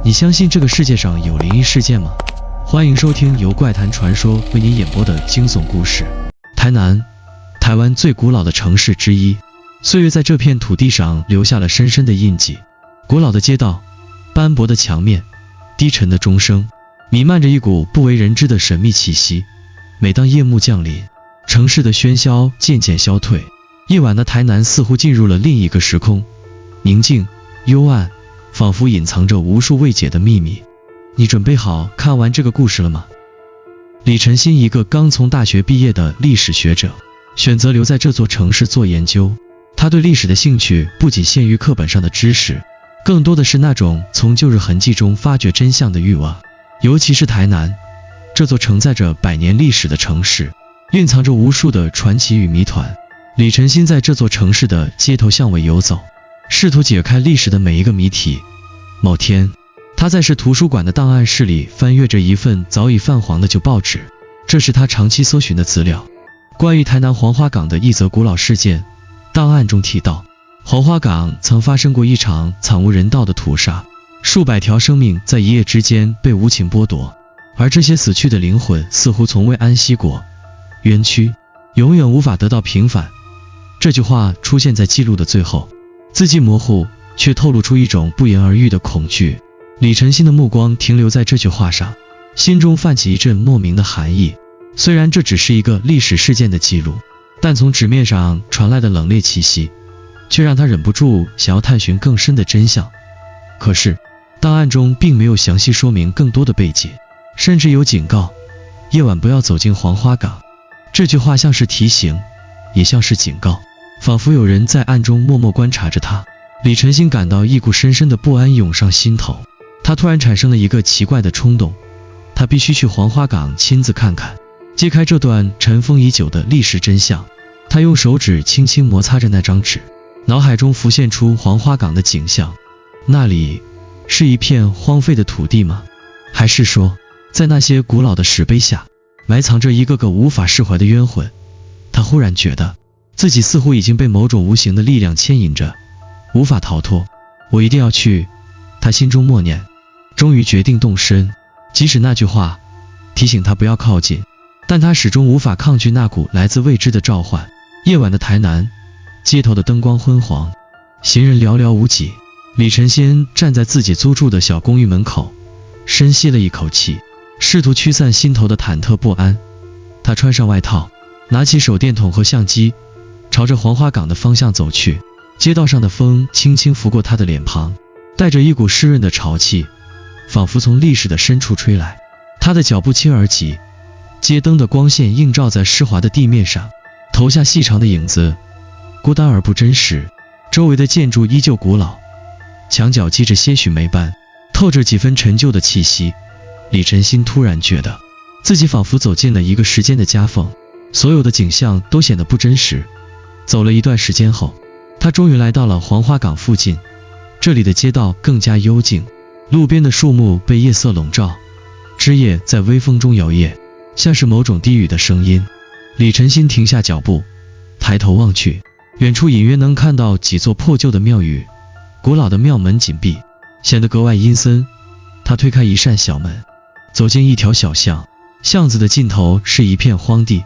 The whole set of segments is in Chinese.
你相信这个世界上有灵异事件吗？欢迎收听由怪谈传说为您演播的惊悚故事。台南，台湾最古老的城市之一，岁月在这片土地上留下了深深的印记。古老的街道，斑驳的墙面，低沉的钟声，弥漫着一股不为人知的神秘气息。每当夜幕降临，城市的喧嚣渐渐消退，夜晚的台南似乎进入了另一个时空，宁静、幽暗，仿佛隐藏着无数未解的秘密。你准备好看完这个故事了吗？李晨曦，一个刚从大学毕业的历史学者，选择留在这座城市做研究。他对历史的兴趣不仅限于课本上的知识，更多的是那种从旧日痕迹中发掘真相的欲望。尤其是台南，这座承载着百年历史的城市，蕴藏着无数的传奇与谜团。李晨曦在这座城市的街头巷尾游走，试图解开历史的每一个谜题。某天，他在市图书馆的档案室里翻阅着一份早已泛黄的旧报纸，这是他长期搜寻的资料，关于台南黄花岗的一则古老事件。档案中提到，黄花岗曾发生过一场惨无人道的屠杀，数百条生命在一夜之间被无情剥夺，而这些死去的灵魂似乎从未安息过，冤屈永远无法得到平反。这句话出现在记录的最后，字迹模糊，却透露出一种不言而喻的恐惧。李晨曦的目光停留在这句话上，心中泛起一阵莫名的寒意。虽然这只是一个历史事件的记录，但从纸面上传来的冷冽气息，却让他忍不住想要探寻更深的真相。可是，档案中并没有详细说明更多的背景，甚至有警告：夜晚不要走进黄花岗。这句话像是提醒，也像是警告，仿佛有人在暗中默默观察着他。李晨曦感到一股深深的不安涌上心头，他突然产生了一个奇怪的冲动，他必须去黄花岗亲自看看，揭开这段尘封已久的历史真相。他用手指轻轻摩擦着那张纸，脑海中浮现出黄花岗的景象。那里是一片荒废的土地吗？还是说，在那些古老的石碑下，埋藏着一个个无法释怀的冤魂？他忽然觉得自己似乎已经被某种无形的力量牵引着，无法逃脱。我一定要去，他心中默念，终于决定动身。即使那句话提醒他不要靠近，但他始终无法抗拒那股来自未知的召唤。夜晚的台南，街头的灯光昏黄，行人寥寥无几。李晨曦站在自己租住的小公寓门口，深吸了一口气，试图驱散心头的忐忑不安。他穿上外套，拿起手电筒和相机，朝着黄花岗的方向走去。街道上的风轻轻拂过他的脸庞，带着一股湿润的潮气，仿佛从历史的深处吹来。他的脚步轻而急，街灯的光线映照在湿滑的地面上，投下细长的影子，孤单而不真实。周围的建筑依旧古老，墙角积着些许霉斑，透着几分陈旧的气息。李晨曦突然觉得自己仿佛走进了一个时间的夹缝，所有的景象都显得不真实。走了一段时间后，他终于来到了黄花岗附近。这里的街道更加幽静，路边的树木被夜色笼罩，枝叶在微风中摇曳，像是某种低语的声音。李晨曦停下脚步，抬头望去，远处隐约能看到几座破旧的庙宇，古老的庙门紧闭，显得格外阴森。他推开一扇小门，走进一条小巷，巷子的尽头是一片荒地，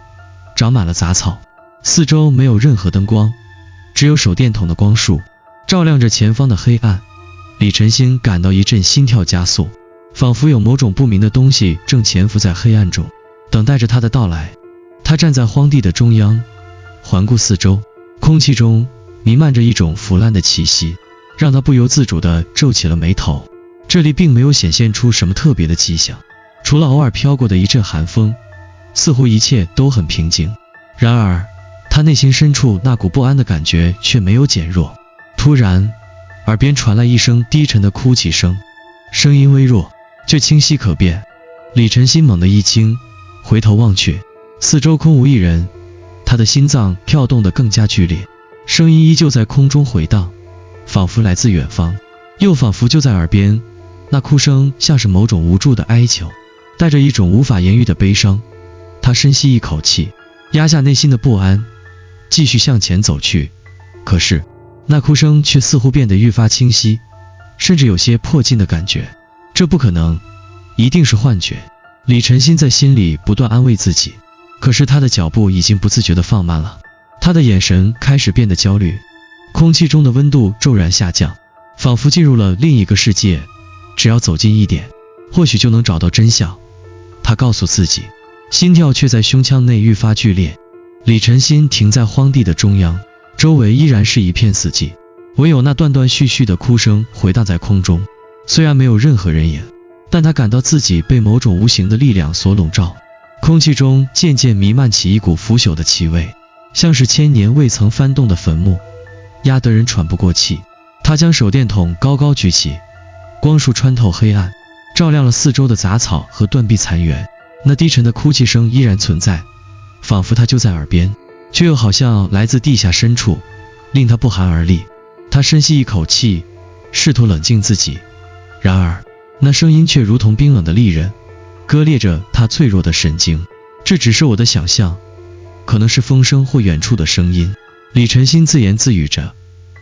长满了杂草，四周没有任何灯光，只有手电筒的光束照亮着前方的黑暗。李晨曦感到一阵心跳加速，仿佛有某种不明的东西正潜伏在黑暗中，等待着他的到来。他站在荒地的中央，环顾四周，空气中弥漫着一种腐烂的气息，让他不由自主地皱起了眉头。这里并没有显现出什么特别的迹象，除了偶尔飘过的一阵寒风，似乎一切都很平静。然而，他内心深处那股不安的感觉却没有减弱。突然，耳边传来一声低沉的哭泣声，声音微弱，却清晰可辨。李晨曦猛地一惊，回头望去，四周空无一人，他的心脏跳动得更加剧烈。声音依旧在空中回荡，仿佛来自远方，又仿佛就在耳边。那哭声像是某种无助的哀求，带着一种无法言喻的悲伤。他深吸一口气，压下内心的不安，继续向前走去。可是那哭声却似乎变得愈发清晰，甚至有些迫近的感觉。这不可能，一定是幻觉。李晨曦在心里不断安慰自己，可是他的脚步已经不自觉地放慢了，他的眼神开始变得焦虑，空气中的温度骤然下降，仿佛进入了另一个世界，只要走近一点，或许就能找到真相。他告诉自己，心跳却在胸腔内愈发剧烈。李晨曦停在荒地的中央，周围依然是一片死寂，唯有那断断续续的哭声回荡在空中。虽然没有任何人影，但他感到自己被某种无形的力量所笼罩，空气中渐渐弥漫起一股腐朽的气味，像是千年未曾翻动的坟墓，压得人喘不过气。他将手电筒高高举起，光束穿透黑暗，照亮了四周的杂草和断壁残垣。那低沉的哭泣声依然存在，仿佛它就在耳边，却又好像来自地下深处，令他不寒而栗。他深吸一口气，试图冷静自己，然而那声音却如同冰冷的利刃，割裂着他脆弱的神经。这只是我的想象，可能是风声或远处的声音。李晨曦自言自语着，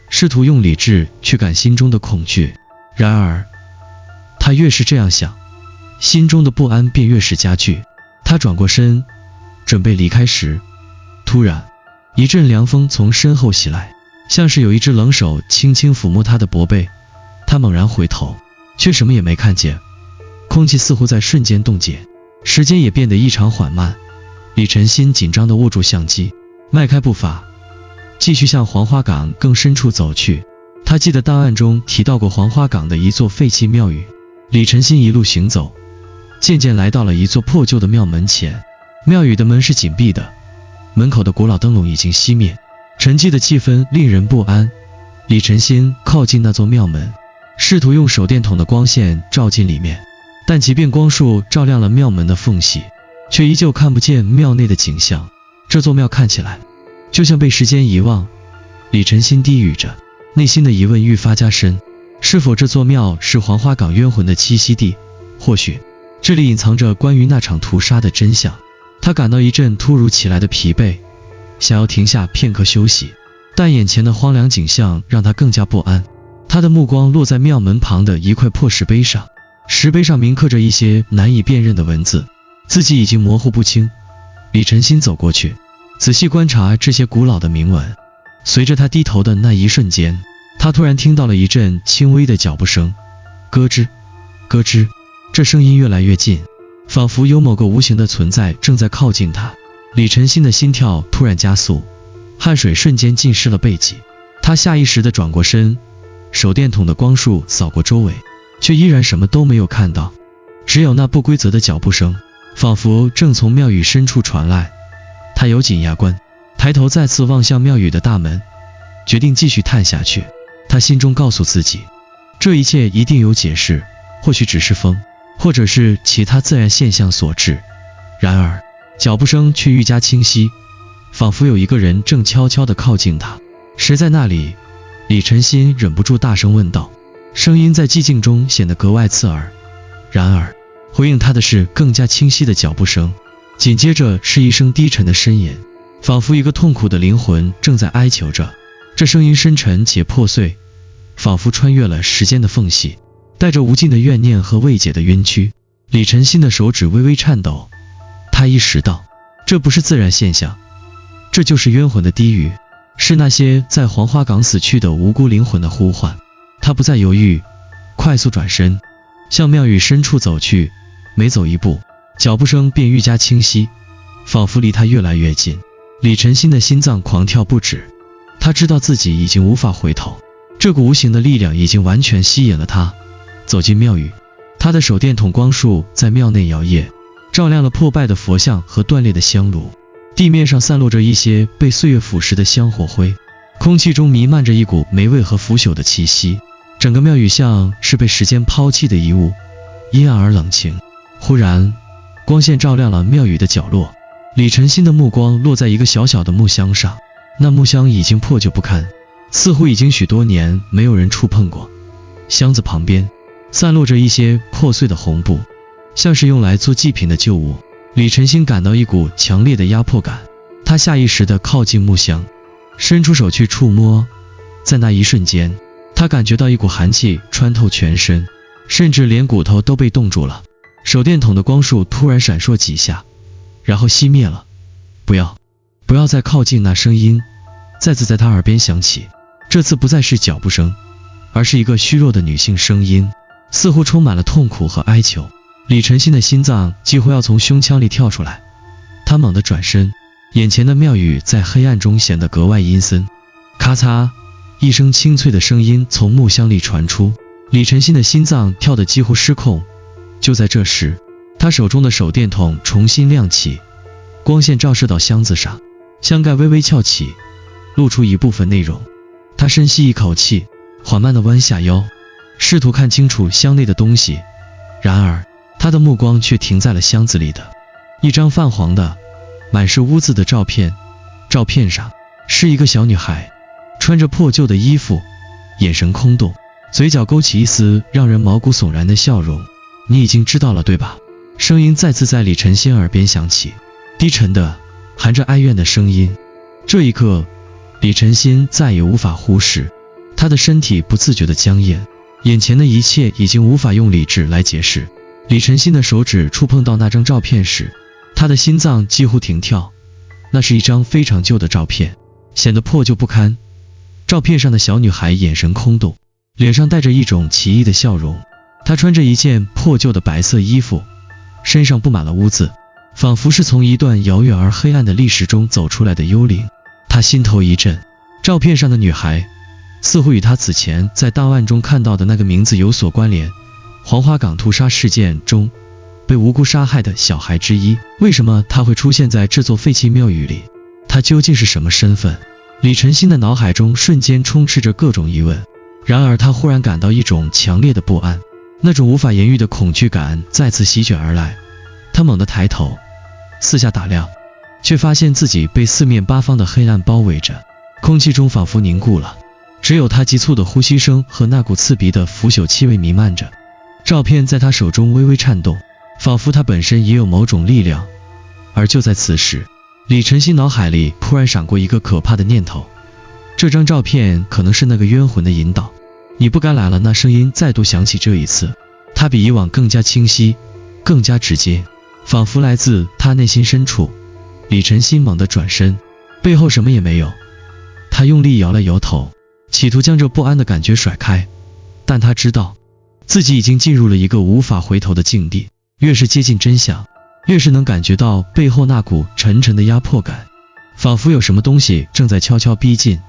试图用理智驱赶心中的恐惧。然而他越是这样想，心中的不安便越是加剧。他转过身准备离开时，突然一阵凉风从身后袭来，像是有一只冷手轻轻抚摸他的脖背。他猛然回头，却什么也没看见。空气似乎在瞬间冻结，时间也变得异常缓慢。李晨曦紧张地握住相机，迈开步伐，继续向黄花岗更深处走去。他记得档案中提到过黄花岗的一座废弃庙宇。李晨曦一路行走，渐渐来到了一座破旧的庙门前。庙宇的门是紧闭的，门口的古老灯笼已经熄灭，沉寂的气氛令人不安。李晨曦靠近那座庙门，试图用手电筒的光线照进里面，但即便光束照亮了庙门的缝隙，却依旧看不见庙内的景象。这座庙看起来就像被时间遗忘。李晨曦低语着，内心的疑问愈发加深，是否这座庙是黄花岗冤魂的栖息地？或许这里隐藏着关于那场屠杀的真相。他感到一阵突如其来的疲惫，想要停下片刻休息，但眼前的荒凉景象让他更加不安。他的目光落在庙门旁的一块破石碑上，石碑上铭刻着一些难以辨认的文字，字迹已经模糊不清。李晨曦走过去，仔细观察这些古老的铭文。随着他低头的那一瞬间，他突然听到了一阵轻微的脚步声，咯吱咯吱，这声音越来越近，仿佛有某个无形的存在正在靠近他。李晨曦的心跳突然加速，汗水瞬间浸湿了背脊。他下意识地转过身，手电筒的光束扫过周围，却依然什么都没有看到，只有那不规则的脚步声，仿佛正从庙宇深处传来。他咬紧牙关，抬头再次望向庙宇的大门，决定继续探下去。他心中告诉自己，这一切一定有解释，或许只是风，或者是其他自然现象所致。然而脚步声却愈加清晰，仿佛有一个人正悄悄地靠近他。谁在那里？李晨曦忍不住大声问道，声音在寂静中显得格外刺耳。然而回应他的是更加清晰的脚步声，紧接着是一声低沉的呻吟，仿佛一个痛苦的灵魂正在哀求着。这声音深沉且破碎，仿佛穿越了时间的缝隙，带着无尽的怨念和未解的冤屈。李晨曦的手指微微颤抖，他意识到这不是自然现象，这就是冤魂的低语，是那些在黄花岗死去的无辜灵魂的呼唤。他不再犹豫，快速转身向庙宇深处走去。每走一步，脚步声便愈加清晰，仿佛离他越来越近。李晨曦的心脏狂跳不止，他知道自己已经无法回头，这股无形的力量已经完全吸引了他。走进庙宇，他的手电筒光束在庙内摇曳，照亮了破败的佛像和断裂的香炉。地面上散落着一些被岁月腐蚀的香火灰，空气中弥漫着一股霉味和腐朽的气息。整个庙宇像是被时间抛弃的遗物，阴暗而冷清。忽然光线照亮了庙宇的角落，李晨曦的目光落在一个小小的木箱上。那木箱已经破旧不堪，似乎已经许多年没有人触碰过。箱子旁边散落着一些破碎的红布，像是用来做祭品的旧物。李晨曦感到一股强烈的压迫感，他下意识地靠近木箱，伸出手去触摸。在那一瞬间，他感觉到一股寒气穿透全身，甚至连骨头都被冻住了。手电筒的光束突然闪烁几下，然后熄灭了。不要再靠近！那声音再次在他耳边响起，这次不再是脚步声，而是一个虚弱的女性声音，似乎充满了痛苦和哀求。李晨曦的心脏几乎要从胸腔里跳出来，他猛地转身，眼前的庙宇在黑暗中显得格外阴森。咔嚓，一声清脆的声音从木箱里传出，李晨曦的心脏跳得几乎失控。就在这时，他手中的手电筒重新亮起，光线照射到箱子上，箱盖微微翘起，露出一部分内容。他深吸一口气，缓慢地弯下腰，试图看清楚箱内的东西。然而他的目光却停在了箱子里的一张泛黄的满是污渍的照片。照片上是一个小女孩，穿着破旧的衣服，眼神空洞，嘴角勾起一丝让人毛骨悚然的笑容。你已经知道了对吧？声音再次在李晨曦耳边响起，低沉的含着哀怨的声音。这一刻，李晨曦再也无法忽视，他的身体不自觉地僵硬，眼前的一切已经无法用理智来解释。李晨曦的手指触碰到那张照片时，他的心脏几乎停跳。那是一张非常旧的照片，显得破旧不堪。照片上的小女孩眼神空洞，脸上带着一种奇异的笑容。她穿着一件破旧的白色衣服，身上布满了污渍，仿佛是从一段遥远而黑暗的历史中走出来的幽灵。他心头一震，照片上的女孩似乎与他此前在档案中看到的那个名字有所关联，黄花岗屠杀事件中被无辜杀害的小孩之一。为什么她会出现在这座废弃庙宇里？她究竟是什么身份？李晨曦的脑海中瞬间充斥着各种疑问，然而他忽然感到一种强烈的不安，那种无法言喻的恐惧感再次席卷而来。他猛地抬头四下打量，却发现自己被四面八方的黑暗包围着，空气中仿佛凝固了，只有他急促的呼吸声和那股刺鼻的腐朽气味弥漫着。照片在他手中微微颤动，仿佛他本身也有某种力量。而就在此时，李晨曦脑海里突然闪过一个可怕的念头，这张照片可能是那个冤魂的引导。你不该来了。那声音再度响起，这一次它比以往更加清晰，更加直接，仿佛来自他内心深处。李晨曦猛地转身，背后什么也没有。他用力摇了摇头，企图将这不安的感觉甩开，但他知道自己已经进入了一个无法回头的境地。越是接近真相，越是能感觉到背后那股沉沉的压迫感，仿佛有什么东西正在悄悄逼近。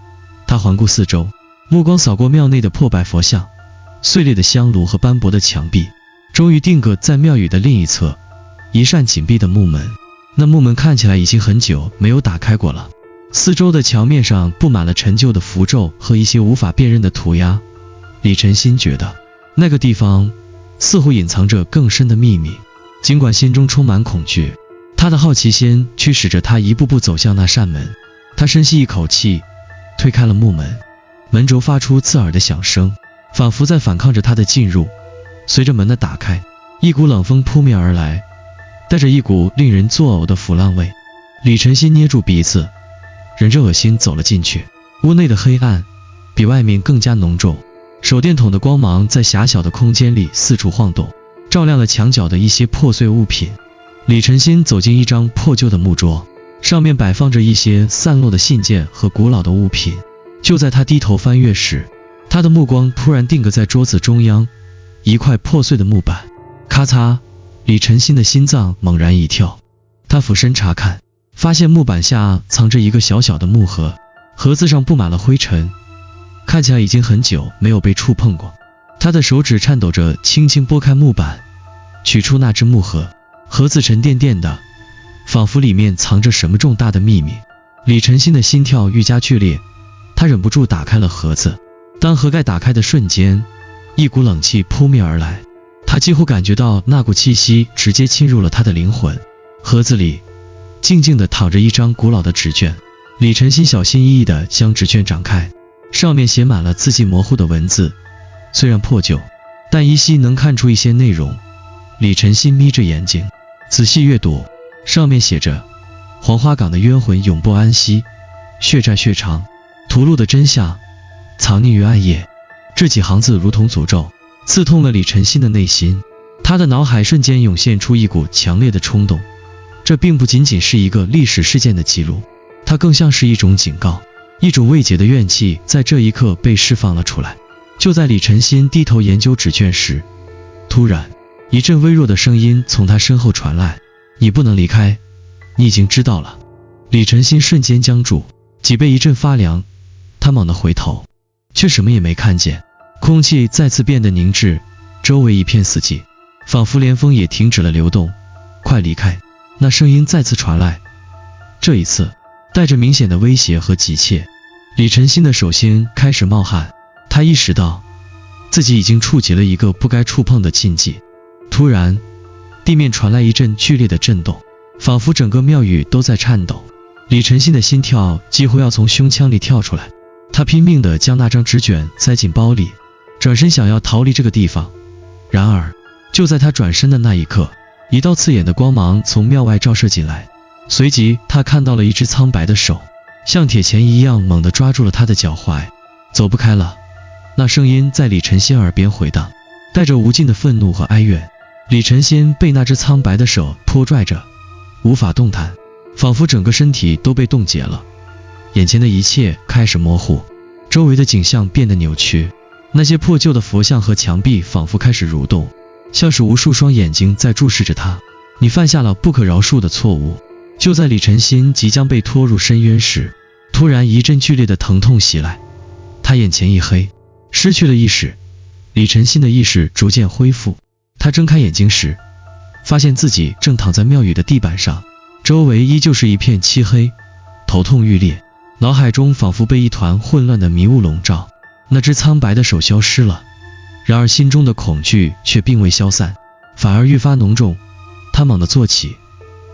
他环顾四周，目光扫过庙内的破败佛像、碎裂的香炉和斑驳的墙壁，终于定格在庙宇的另一侧，一扇紧闭的木门。那木门看起来已经很久没有打开过了，四周的墙面上布满了陈旧的符咒和一些无法辨认的涂鸦。李晨曦觉得那个地方似乎隐藏着更深的秘密，尽管心中充满恐惧，他的好奇心驱使着他一步步走向那扇门。他深吸一口气，推开了木门，门轴发出刺耳的响声，仿佛在反抗着他的进入。随着门的打开，一股冷风扑面而来，带着一股令人作呕的腐烂味。李晨曦捏住鼻子，忍着恶心走了进去。屋内的黑暗比外面更加浓重，手电筒的光芒在狭小的空间里四处晃动，照亮了墙角的一些破碎物品。李晨曦走进一张破旧的木桌，上面摆放着一些散落的信件和古老的物品。就在他低头翻阅时，他的目光突然定格在桌子中央一块破碎的木板。咔嚓，李晨曦的心脏猛然一跳，他俯身查看，发现木板下藏着一个小小的木盒，盒子上布满了灰尘，看起来已经很久没有被触碰过。他的手指颤抖着轻轻拨开木板，取出那只木盒，盒子沉甸甸的，仿佛里面藏着什么重大的秘密。李晨曦的心跳愈加剧烈，他忍不住打开了盒子。当盒盖打开的瞬间，一股冷气扑面而来，他几乎感觉到那股气息直接侵入了他的灵魂。盒子里静静地躺着一张古老的纸卷，李晨曦小心翼翼地将纸卷展开，上面写满了字迹模糊的文字，虽然破旧，但依稀能看出一些内容。李晨曦眯着眼睛仔细阅读，上面写着黄花岗的冤魂永不安息，血债血偿，屠戮的真相藏匿于暗夜。这几行字如同诅咒，刺痛了李晨曦的内心。他的脑海瞬间涌现出一股强烈的冲动，这并不仅仅是一个历史事件的记录，它更像是一种警告，一种未解的怨气在这一刻被释放了出来。就在李晨曦低头研究纸卷时，突然一阵微弱的声音从他身后传来：“你不能离开，你已经知道了。”李晨曦瞬间僵住，脊背一阵发凉，他猛地回头，却什么也没看见。空气再次变得凝滞，周围一片死寂，仿佛连风也停止了流动。“快离开！”那声音再次传来，这一次带着明显的威胁和急切。李晨曦的手心开始冒汗，他意识到自己已经触及了一个不该触碰的禁忌。突然，地面传来一阵剧烈的震动，仿佛整个庙宇都在颤抖。李晨曦的心跳几乎要从胸腔里跳出来，他拼命地将那张纸卷塞进包里，转身想要逃离这个地方。然而，就在他转身的那一刻，一道刺眼的光芒从庙外照射进来，随即他看到了一只苍白的手，像铁钳一样猛地抓住了他的脚踝。“走不开了！”那声音在李晨曦耳边回荡，带着无尽的愤怒和哀怨。李晨曦被那只苍白的手拖拽着，无法动弹，仿佛整个身体都被冻结了。眼前的一切开始模糊，周围的景象变得扭曲，那些破旧的佛像和墙壁仿佛开始蠕动，像是无数双眼睛在注视着他。“你犯下了不可饶恕的错误！”就在李晨曦即将被拖入深渊时，突然一阵剧烈的疼痛袭来，他眼前一黑，失去了意识。李晨曦的意识逐渐恢复，他睁开眼睛时，发现自己正躺在庙宇的地板上，周围依旧是一片漆黑，头痛欲裂，脑海中仿佛被一团混乱的迷雾笼罩。那只苍白的手消失了，然而心中的恐惧却并未消散，反而愈发浓重。他猛地坐起，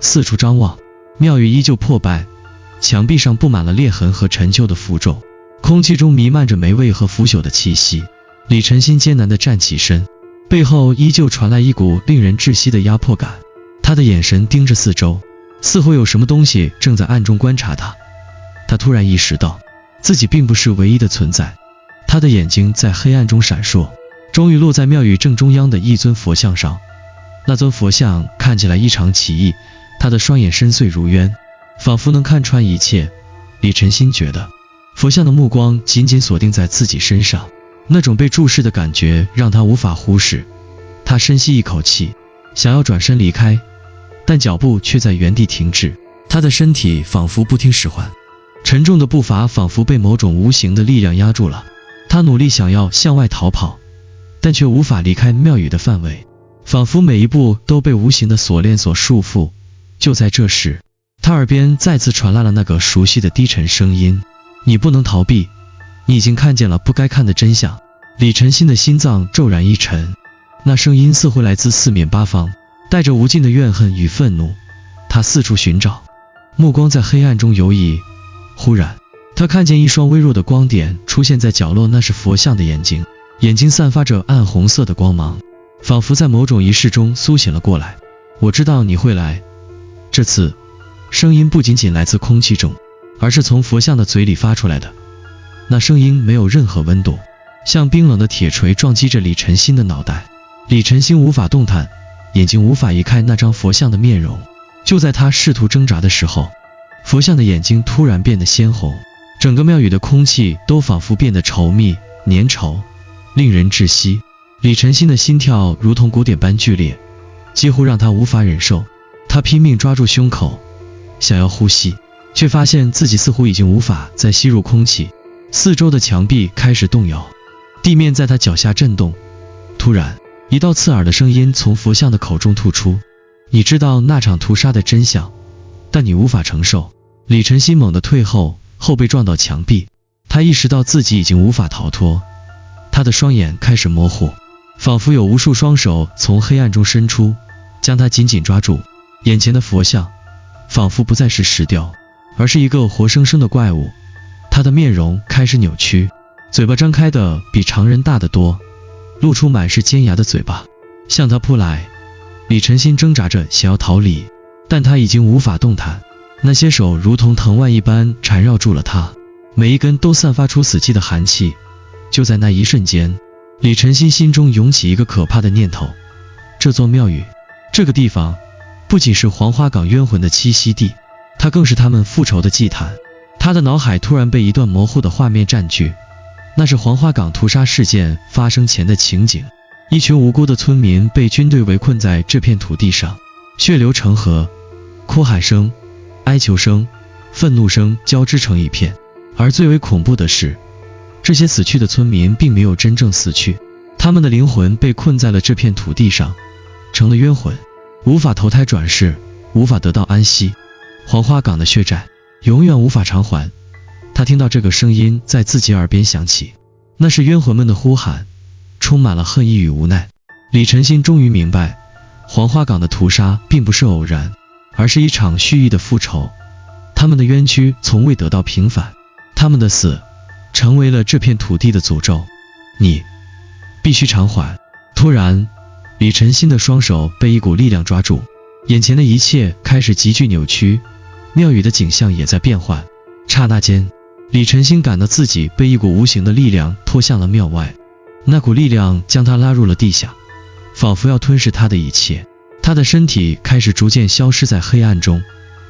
四处张望，庙宇依旧破败，墙壁上布满了裂痕和陈旧的符咒，空气中弥漫着霉味和腐朽的气息。李晨曦艰难地站起身，背后依旧传来一股令人窒息的压迫感。他的眼神盯着四周，似乎有什么东西正在暗中观察他。他突然意识到自己并不是唯一的存在，他的眼睛在黑暗中闪烁，终于落在庙宇正中央的一尊佛像上。那尊佛像看起来异常奇异，他的双眼深邃如渊，仿佛能看穿一切。李晨曦觉得佛像的目光紧紧锁定在自己身上，那种被注视的感觉让他无法忽视。他深吸一口气，想要转身离开，但脚步却在原地停滞，他的身体仿佛不听使唤，沉重的步伐仿佛被某种无形的力量压住了。他努力想要向外逃跑，但却无法离开庙宇的范围，仿佛每一步都被无形的锁链所束缚。就在这时，他耳边再次传来了那个熟悉的低沉声音：“你不能逃避，你已经看见了不该看的真相。”李晨曦的心脏骤然一沉，那声音似乎来自四面八方，带着无尽的怨恨与愤怒。他四处寻找，目光在黑暗中游移。忽然，他看见一双微弱的光点出现在角落，那是佛像的眼睛，眼睛散发着暗红色的光芒，仿佛在某种仪式中苏醒了过来。“我知道你会来。”这次声音不仅仅来自空气中，而是从佛像的嘴里发出来的。那声音没有任何温度，像冰冷的铁锤撞击着李晨曦的脑袋。李晨曦无法动弹，眼睛无法移开那张佛像的面容。就在他试图挣扎的时候，佛像的眼睛突然变得鲜红，整个庙宇的空气都仿佛变得稠密粘稠，令人窒息。李晨曦的心跳如同鼓点般剧烈，几乎让他无法忍受。他拼命抓住胸口，想要呼吸，却发现自己似乎已经无法再吸入空气。四周的墙壁开始动摇，地面在他脚下震动。突然，一道刺耳的声音从佛像的口中吐出：“你知道那场屠杀的真相，但你无法承受。”李晨曦猛地退后，后背撞到墙壁，他意识到自己已经无法逃脱。他的双眼开始模糊，仿佛有无数双手从黑暗中伸出，将他紧紧抓住。眼前的佛像仿佛不再是石雕，而是一个活生生的怪物。他的面容开始扭曲，嘴巴张开的比常人大得多，露出满是尖牙的嘴巴向他扑来。李晨曦挣扎着想要逃离，但他已经无法动弹，那些手如同藤蔓一般缠绕住了他，每一根都散发出死寂的寒气。就在那一瞬间，李晨曦心中涌起一个可怕的念头，这座庙宇，这个地方不仅是黄花岗冤魂的栖息地，它更是他们复仇的祭坛。他的脑海突然被一段模糊的画面占据，那是黄花岗屠杀事件发生前的情景。一群无辜的村民被军队围困在这片土地上，血流成河，哭喊声、哀求声、愤怒声交织成一片。而最为恐怖的是，这些死去的村民并没有真正死去，他们的灵魂被困在了这片土地上，成了冤魂，无法投胎转世，无法得到安息。黄花岗的血债永远无法偿还。他听到这个声音在自己耳边响起，那是冤魂们的呼喊，充满了恨意与无奈。李晨曦终于明白，黄花岗的屠杀并不是偶然，而是一场蓄意的复仇。他们的冤屈从未得到平反，他们的死成为了这片土地的诅咒。你必须偿还。突然，李晨曦的双手被一股力量抓住，眼前的一切开始急剧扭曲，庙宇的景象也在变换。刹那间，李晨曦感到自己被一股无形的力量拖向了庙外，那股力量将他拉入了地下，仿佛要吞噬他的一切。他的身体开始逐渐消失在黑暗中，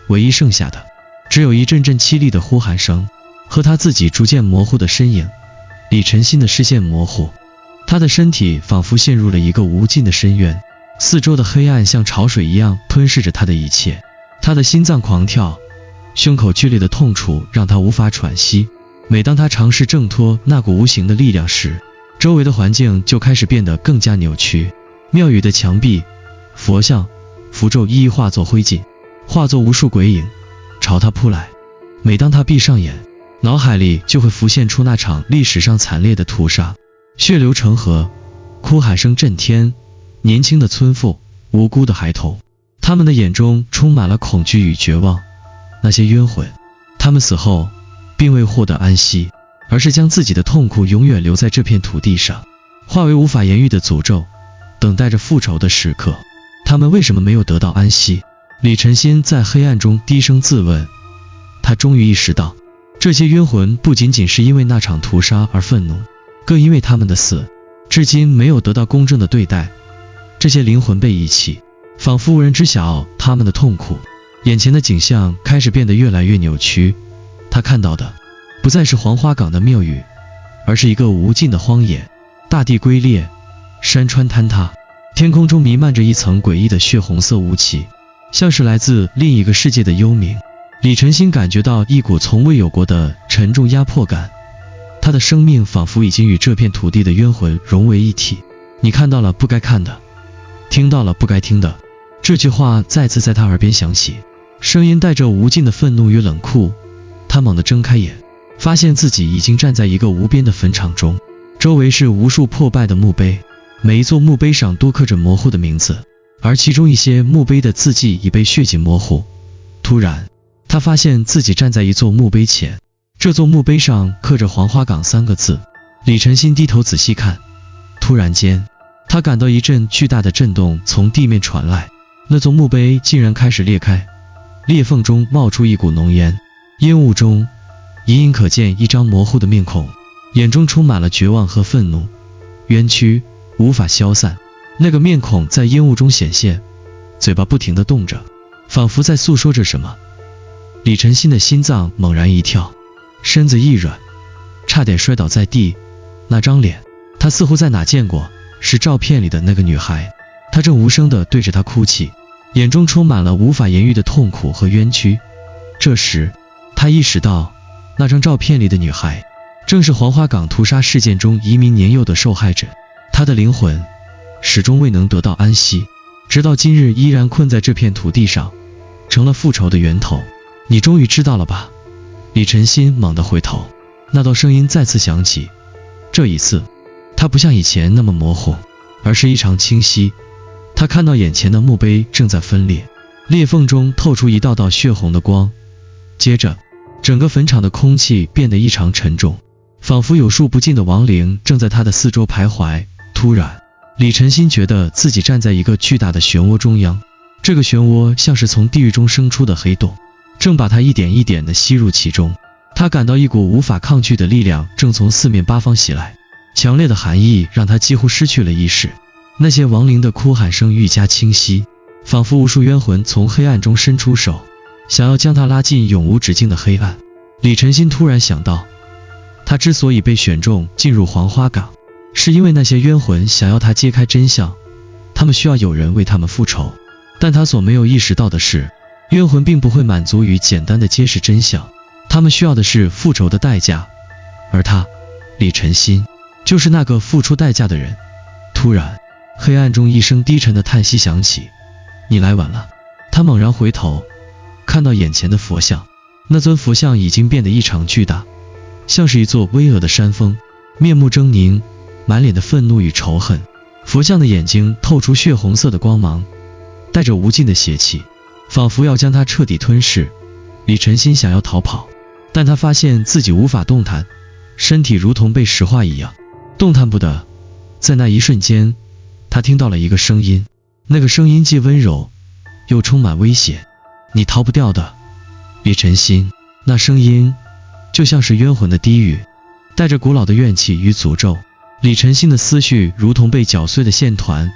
唯一剩下的只有一阵阵凄厉的呼喊声和他自己逐渐模糊的身影。李晨曦的视线模糊，他的身体仿佛陷入了一个无尽的深渊，四周的黑暗像潮水一样吞噬着他的一切。他的心脏狂跳，胸口剧烈的痛楚让他无法喘息。每当他尝试挣脱那股无形的力量时，周围的环境就开始变得更加扭曲。庙宇的墙壁、佛像、符咒一一化作灰烬，化作无数鬼影朝他扑来。每当他闭上眼，脑海里就会浮现出那场历史上惨烈的屠杀，血流成河，哭喊声震天，年轻的村妇，无辜的孩童，他们的眼中充满了恐惧与绝望。那些冤魂，他们死后并未获得安息，而是将自己的痛苦永远留在这片土地上，化为无法言喻的诅咒，等待着复仇的时刻。他们为什么没有得到安息？李晨曦在黑暗中低声自问。他终于意识到，这些冤魂不仅仅是因为那场屠杀而愤怒，更因为他们的死至今没有得到公正的对待。这些灵魂被遗弃，仿佛无人知晓他们的痛苦。眼前的景象开始变得越来越扭曲，他看到的不再是黄花岗的庙宇，而是一个无尽的荒野。大地龟裂，山川坍塌，天空中弥漫着一层诡异的血红色雾气，像是来自另一个世界的幽冥。李晨曦感觉到一股从未有过的沉重压迫感，他的生命仿佛已经与这片土地的冤魂融为一体。你看到了不该看的，听到了不该听的。这句话再次在他耳边响起，声音带着无尽的愤怒与冷酷。他猛地睁开眼，发现自己已经站在一个无边的坟场中，周围是无数破败的墓碑，每一座墓碑上都刻着模糊的名字，而其中一些墓碑的字迹已被血迹模糊。突然，他发现自己站在一座墓碑前，这座墓碑上刻着黄花岗3个字。李晨曦低头仔细看，突然间，他感到一阵巨大的震动从地面传来，那座墓碑竟然开始裂开，裂缝中冒出一股浓烟，烟雾中隐隐可见一张模糊的面孔，眼中充满了绝望和愤怒，冤屈无法消散。那个面孔在烟雾中显现，嘴巴不停地动着，仿佛在诉说着什么。李晨曦的心脏猛然一跳，身子一软，差点摔倒在地。那张脸，他似乎在哪见过，是照片里的那个女孩。她正无声地对着他哭泣，眼中充满了无法言喻的痛苦和冤屈。这时，他意识到，那张照片里的女孩正是黄花岗屠杀事件中一名年幼的受害者。她的灵魂始终未能得到安息，直到今日依然困在这片土地上，成了复仇的源头。你终于知道了吧？李晨曦猛地回头，那道声音再次响起。这一次，它不像以前那么模糊，而是异常清晰。他看到眼前的墓碑正在分裂，裂缝中透出一道道血红的光。接着，整个坟场的空气变得异常沉重，仿佛有数不尽的亡灵正在他的四周徘徊。突然，李晨曦觉得自己站在一个巨大的漩涡中央，这个漩涡像是从地狱中生出的黑洞，正把他一点一点地吸入其中。他感到一股无法抗拒的力量正从四面八方袭来，强烈的寒意让他几乎失去了意识。那些亡灵的哭喊声愈加清晰，仿佛无数冤魂从黑暗中伸出手，想要将他拉进永无止境的黑暗。李晨曦突然想到，他之所以被选中进入黄花岗，是因为那些冤魂想要他揭开真相，他们需要有人为他们复仇。但他所没有意识到的是，冤魂并不会满足于简单的揭示真相，他们需要的是复仇的代价，而他，李晨曦，就是那个付出代价的人。突然，黑暗中一声低沉的叹息响起，你来晚了。他猛然回头，看到眼前的佛像，那尊佛像已经变得异常巨大，像是一座巍峨的山峰，面目狰狞，满脸的愤怒与仇恨。佛像的眼睛透出血红色的光芒，带着无尽的邪气，仿佛要将他彻底吞噬。李晨曦想要逃跑，但他发现自己无法动弹，身体如同被石化一样，动弹不得。在那一瞬间，他听到了一个声音，那个声音既温柔又充满威胁，你逃不掉的，李晨曦。那声音就像是冤魂的低语，带着古老的怨气与诅咒。李晨曦的思绪如同被搅碎的线团，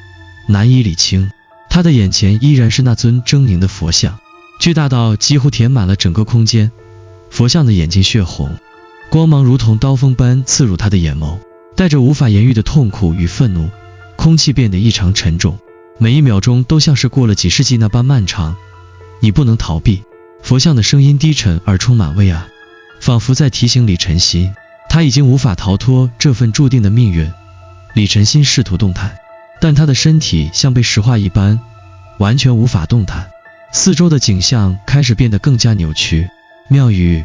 难以理清。他的眼前依然是那尊狰狞的佛像，巨大到几乎填满了整个空间。佛像的眼睛血红，光芒如同刀锋般刺入他的眼眸，带着无法言喻的痛苦与愤怒。空气变得异常沉重，每一秒钟都像是过了几世纪那般漫长。你不能逃避。佛像的声音低沉而充满威压，仿佛在提醒李晨曦，他已经无法逃脱这份注定的命运。李晨曦试图动弹，但他的身体像被石化一般，完全无法动弹。四周的景象开始变得更加扭曲，庙宇、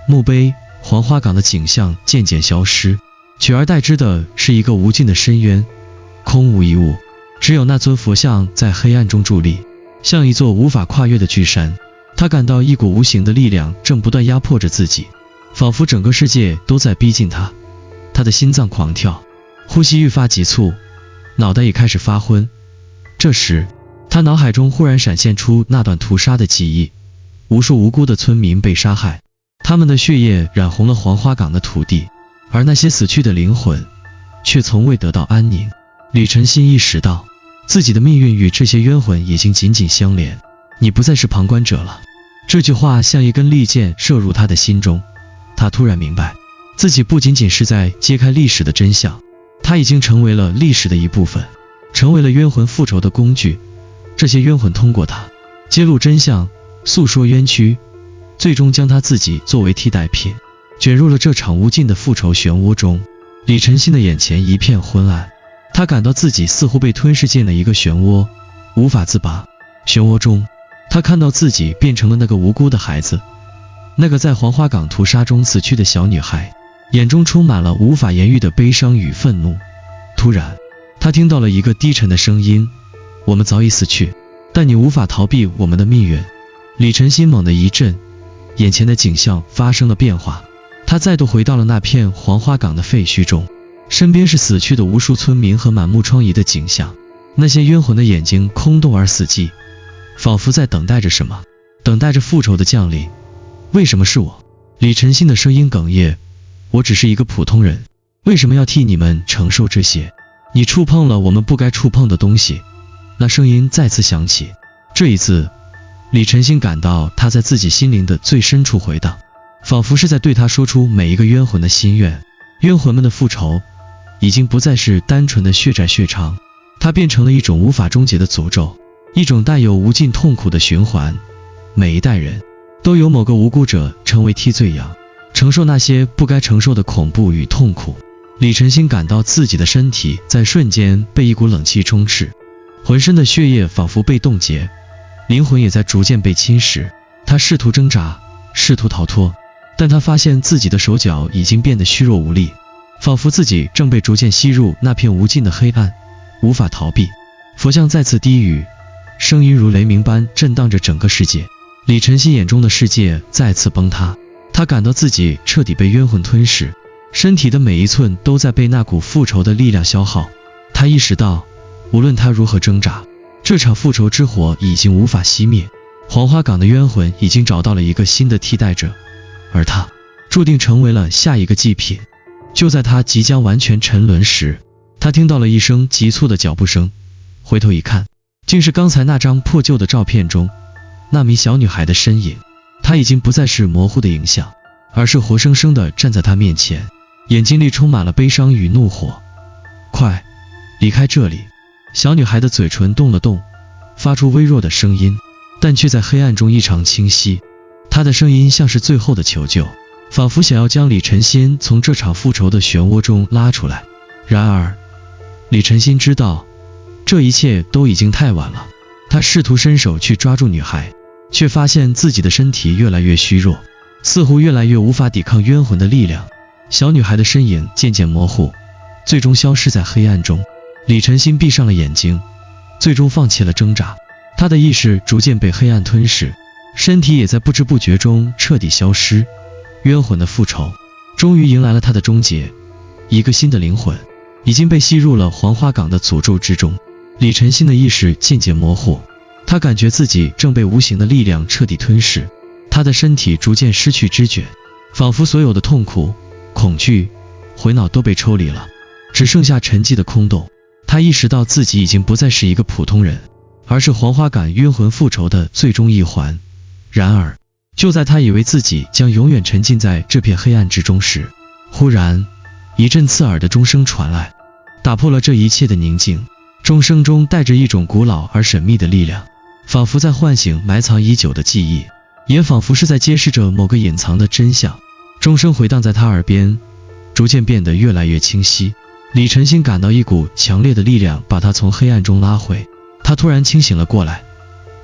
墓碑、黄花岗的景象渐渐消失，取而代之的是一个无尽的深渊，空无一物，只有那尊佛像在黑暗中伫立，像一座无法跨越的巨山。他感到一股无形的力量正不断压迫着自己，仿佛整个世界都在逼近他。他的心脏狂跳，呼吸愈发急促，脑袋也开始发昏。这时，他脑海中忽然闪现出那段屠杀的记忆，无数无辜的村民被杀害，他们的血液染红了黄花岗的土地，而那些死去的灵魂却从未得到安宁。李晨曦意识到，自己的命运与这些冤魂已经紧紧相连。你不再是旁观者了。这句话像一根利箭射入他的心中，他突然明白，自己不仅仅是在揭开历史的真相，他已经成为了历史的一部分，成为了冤魂复仇的工具。这些冤魂通过他揭露真相，诉说冤屈，最终将他自己作为替代品，卷入了这场无尽的复仇漩涡中。李晨曦的眼前一片昏暗，他感到自己似乎被吞噬进了一个漩涡，无法自拔。漩涡中，他看到自己变成了那个无辜的孩子，那个在黄花岗屠杀中死去的小女孩，眼中充满了无法言喻的悲伤与愤怒。突然，他听到了一个低沉的声音，我们早已死去，但你无法逃避我们的命运。李晨曦猛地一震，眼前的景象发生了变化，他再度回到了那片黄花岗的废墟中，身边是死去的无数村民和满目疮痍的景象。那些冤魂的眼睛空洞而死寂，仿佛在等待着什么，等待着复仇的降临。为什么是我？李晨曦的声音哽咽，我只是一个普通人，为什么要替你们承受这些？你触碰了我们不该触碰的东西。那声音再次响起，这一次，李晨曦感到他在自己心灵的最深处回荡，仿佛是在对他说出每一个冤魂的心愿。冤魂们的复仇已经不再是单纯的血债血偿，它变成了一种无法终结的诅咒，一种带有无尽痛苦的循环。每一代人都有某个无辜者成为替罪羊，承受那些不该承受的恐怖与痛苦。李晨曦感到自己的身体在瞬间被一股冷气充斥，浑身的血液仿佛被冻结，灵魂也在逐渐被侵蚀。他试图挣扎，试图逃脱，但他发现自己的手脚已经变得虚弱无力，仿佛自己正被逐渐吸入那片无尽的黑暗，无法逃避。佛像再次低语，声音如雷鸣般震荡着整个世界。李晨曦眼中的世界再次崩塌，他感到自己彻底被冤魂吞噬，身体的每一寸都在被那股复仇的力量消耗。他意识到，无论他如何挣扎，这场复仇之火已经无法熄灭。黄花岗的冤魂已经找到了一个新的替代者，而他注定成为了下一个祭品。就在他即将完全沉沦时，他听到了一声急促的脚步声，回头一看，竟是刚才那张破旧的照片中那名小女孩的身影。她已经不再是模糊的影像，而是活生生地站在他面前，眼睛里充满了悲伤与怒火。快，离开这里！小女孩的嘴唇动了动，发出微弱的声音，但却在黑暗中异常清晰。她的声音像是最后的求救，仿佛想要将李晨曦从这场复仇的漩涡中拉出来。然而，李晨曦知道，这一切都已经太晚了。他试图伸手去抓住女孩，却发现自己的身体越来越虚弱，似乎越来越无法抵抗冤魂的力量。小女孩的身影渐渐模糊，最终消失在黑暗中。李晨曦闭上了眼睛，最终放弃了挣扎。他的意识逐渐被黑暗吞噬，身体也在不知不觉中彻底消失。冤魂的复仇终于迎来了他的终结，一个新的灵魂已经被吸入了黄花岗的诅咒之中。李晨曦的意识渐渐模糊，他感觉自己正被无形的力量彻底吞噬，他的身体逐渐失去知觉，仿佛所有的痛苦、恐惧、回脑都被抽离了，只剩下沉寂的空洞。他意识到自己已经不再是一个普通人，而是黄花岗冤魂复仇的最终一环。然而，就在他以为自己将永远沉浸在这片黑暗之中时，忽然一阵刺耳的钟声传来，打破了这一切的宁静。钟声中带着一种古老而神秘的力量，仿佛在唤醒埋藏已久的记忆，也仿佛是在揭示着某个隐藏的真相。钟声回荡在他耳边，逐渐变得越来越清晰。李晨曦感到一股强烈的力量把他从黑暗中拉回，他突然清醒了过来。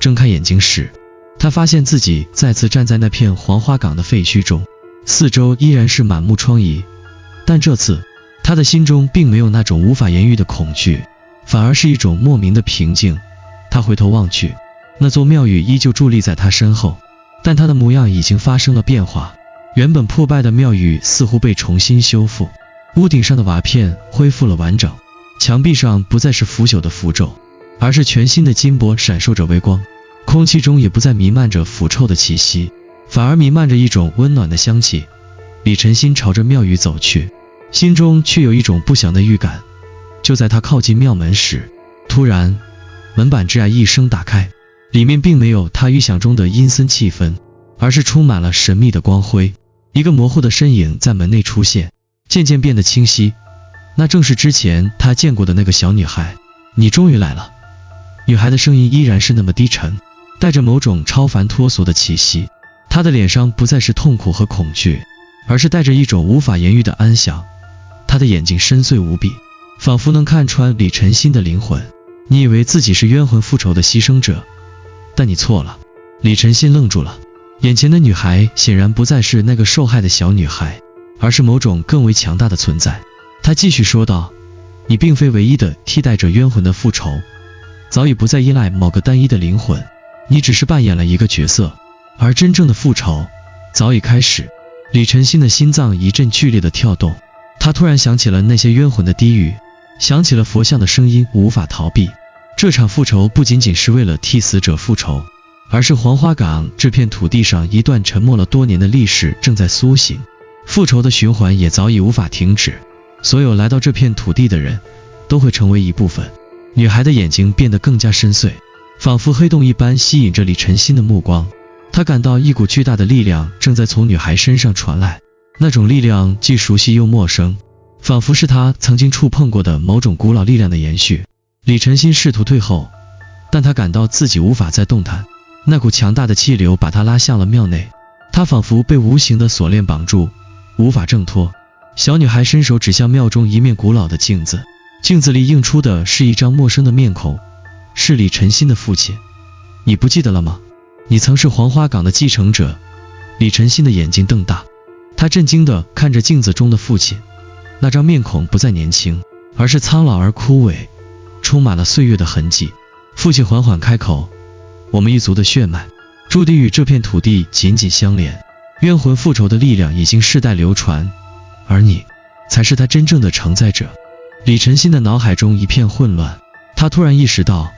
睁开眼睛时，他发现自己再次站在那片黄花岗的废墟中，四周依然是满目疮痍，但这次他的心中并没有那种无法言喻的恐惧，反而是一种莫名的平静。他回头望去，那座庙宇依旧伫立在他身后，但他的模样已经发生了变化。原本破败的庙宇似乎被重新修复，屋顶上的瓦片恢复了完整，墙壁上不再是腐朽的符咒，而是全新的金箔闪烁着微光。空气中也不再弥漫着腐臭的气息，反而弥漫着一种温暖的香气。李晨曦朝着庙宇走去，心中却有一种不祥的预感。就在他靠近庙门时，突然门板吱呀一声打开，里面并没有他预想中的阴森气氛，而是充满了神秘的光辉。一个模糊的身影在门内出现，渐渐变得清晰，那正是之前他见过的那个小女孩。你终于来了。女孩的声音依然是那么低沉，带着某种超凡脱俗的气息。她的脸上不再是痛苦和恐惧，而是带着一种无法言喻的安详。她的眼睛深邃无比，仿佛能看穿李晨曦的灵魂。你以为自己是冤魂复仇的牺牲者，但你错了。李晨曦愣住了，眼前的女孩显然不再是那个受害的小女孩，而是某种更为强大的存在。他继续说道，你并非唯一的替代着冤魂的复仇，早已不再依赖某个单一的灵魂，你只是扮演了一个角色，而真正的复仇早已开始。李晨曦的心脏一阵剧烈的跳动，他突然想起了那些冤魂的低语，想起了佛像的声音，无法逃避。这场复仇不仅仅是为了替死者复仇，而是黄花岗这片土地上一段沉默了多年的历史正在苏醒，复仇的循环也早已无法停止。所有来到这片土地的人都会成为一部分。女孩的眼睛变得更加深邃，仿佛黑洞一般吸引着李晨曦的目光。他感到一股巨大的力量正在从女孩身上传来，那种力量既熟悉又陌生，仿佛是他曾经触碰过的某种古老力量的延续。李晨曦试图退后，但他感到自己无法再动弹，那股强大的气流把他拉向了庙内。他仿佛被无形的锁链绑住，无法挣脱。小女孩伸手指向庙中一面古老的镜子，镜子里映出的是一张陌生的面孔，是李晨曦的父亲。你不记得了吗？你曾是黄花岗的继承者。李晨曦的眼睛瞪大，他震惊地看着镜子中的父亲，那张面孔不再年轻，而是苍老而枯萎，充满了岁月的痕迹。父亲缓缓开口，我们一族的血脉注定与这片土地紧紧相连，冤魂复仇的力量已经世代流传，而你才是他真正的承载者。李晨曦的脑海中一片混乱，他突然意识到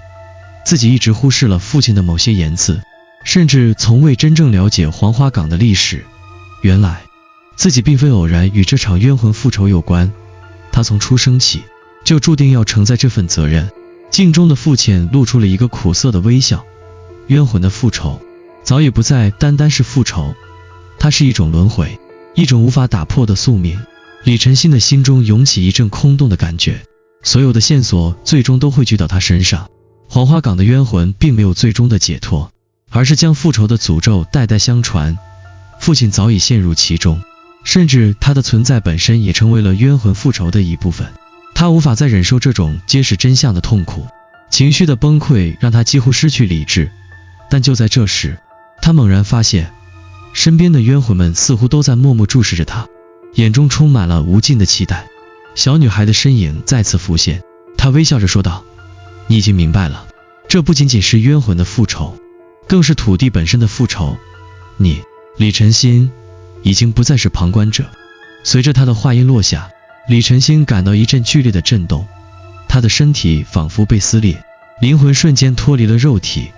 自己一直忽视了父亲的某些言辞，甚至从未真正了解黄花岗的历史。原来自己并非偶然与这场冤魂复仇有关，他从出生起就注定要承载这份责任。镜中的父亲露出了一个苦涩的微笑。冤魂的复仇早已不再单单是复仇，它是一种轮回，一种无法打破的宿命。李晨曦的心中涌起一阵空洞的感觉，所有的线索最终都汇聚到他身上。黄花岗的冤魂并没有最终的解脱，而是将复仇的诅咒代代相传。父亲早已陷入其中，甚至他的存在本身也成为了冤魂复仇的一部分。他无法再忍受这种揭示真相的痛苦，情绪的崩溃让他几乎失去理智。但就在这时，他猛然发现，身边的冤魂们似乎都在默默注视着他，眼中充满了无尽的期待。小女孩的身影再次浮现，她微笑着说道：“你已经明白了，这不仅仅是冤魂的复仇，更是土地本身的复仇。你，李晨曦，已经不再是旁观者。”随着他的话音落下，李晨曦感到一阵剧烈的震动，他的身体仿佛被撕裂，灵魂瞬间脱离了肉体。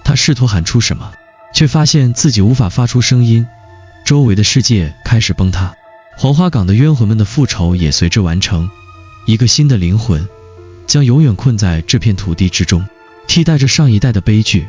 他试图喊出什么，却发现自己无法发出声音，周围的世界开始崩塌。黄花岗的冤魂们的复仇也随之完成，一个新的灵魂将永远困在这片土地之中，替代着上一代的悲剧。